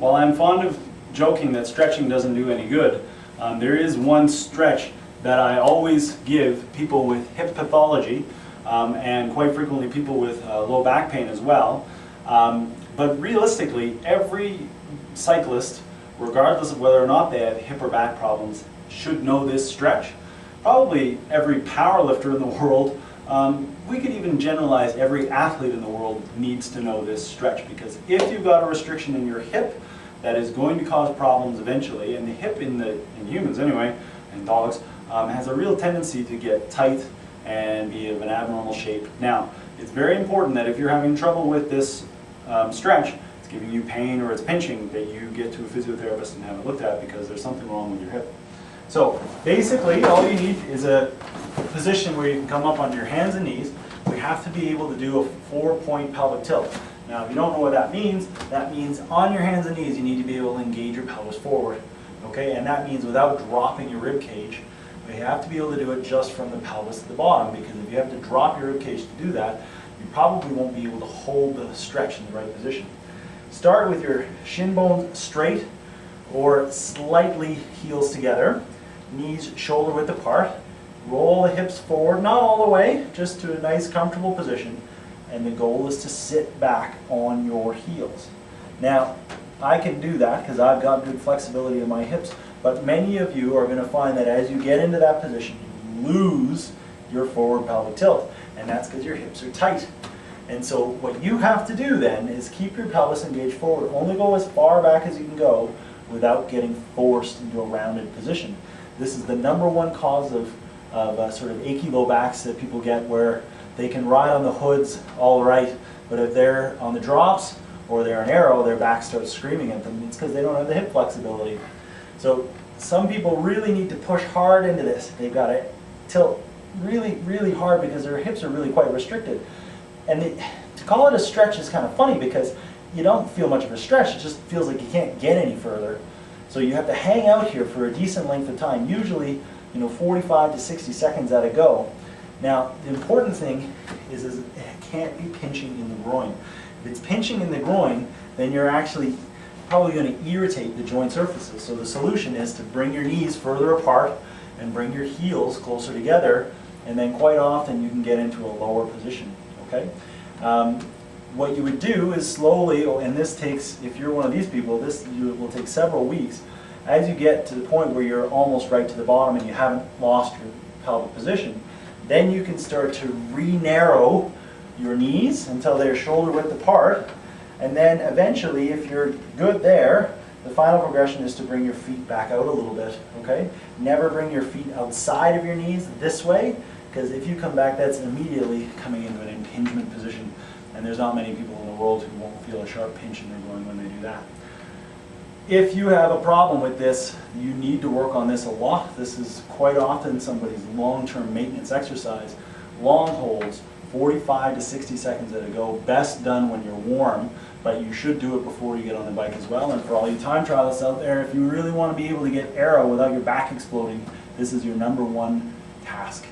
While I'm fond of joking that stretching doesn't do any good, there is one stretch that I always give people with hip pathology, and quite frequently people with low back pain as well. But realistically, every cyclist, regardless of whether or not they have hip or back problems, should know this stretch. Probably every power lifter in the world, we could even generalize every athlete in the world needs to know this stretch, because if you've got a restriction in your hip that is going to cause problems eventually, and the hip in humans anyway, and dogs, has a real tendency to get tight and be of an abnormal shape. Now, it's very important that if you're having trouble with this stretch, it's giving you pain or it's pinching, that you get to a physiotherapist and have it looked at, because there's something wrong with your hip. So basically, all you need is a position where you can come up on your hands and knees. We have to be able to do a 4-point pelvic tilt. Now, if you don't know what that means on your hands and knees you need to be able to engage your pelvis forward. Okay, and that means without dropping your rib cage. But you have to be able to do it just from the pelvis to the bottom, because if you have to drop your rib cage to do that, you probably won't be able to hold the stretch in the right position. Start with your shin bones straight or slightly heels together, knees shoulder width apart. Roll the hips forward, not all the way, just to a nice comfortable position, and the goal is to sit back on your heels. Now, I can do that because I've got good flexibility in my hips, but many of you are going to find that as you get into that position, you lose your forward pelvic tilt, and that's because your hips are tight. And so what you have to do then is keep your pelvis engaged forward. Only go as far back as you can go without getting forced into a rounded position. This is the #1 cause of sort of achy low backs that people get, where they can ride on the hoods all right, but if they're on the drops or they're an arrow, their back starts screaming at them. It's because they don't have the hip flexibility. So some people really need to push hard into this. They've got to tilt really, really hard because their hips are really quite restricted. And to call it a stretch is kind of funny, because you don't feel much of a stretch. It just feels like you can't get any further. So you have to hang out here for a decent length of time, usually 45 to 60 seconds at a go. Now, the important thing is it can't be pinching in the groin. If it's pinching in the groin, then you're actually probably going to irritate the joint surfaces. So the solution is to bring your knees further apart and bring your heels closer together, and then quite often you can get into a lower position. Okay? What you would do is slowly, and this takes, if you're one of these people, this will take several weeks. As you get to the point where you're almost right to the bottom and you haven't lost your pelvic position, then you can start to re-narrow your knees until they're shoulder width apart. And then eventually, if you're good there, the final progression is to bring your feet back out a little bit. Okay? Never bring your feet outside of your knees this way, because if you come back, that's immediately coming into an impingement position. And there's not many people in the world who won't feel a sharp pinch in their groin when they do that. If you have a problem with this, you need to work on this a lot. This is quite often somebody's long-term maintenance exercise. Long holds, 45 to 60 seconds at a go, best done when you're warm, but you should do it before you get on the bike as well. And for all you time trialists out there, if you really want to be able to get aero without your back exploding, this is your #1 task.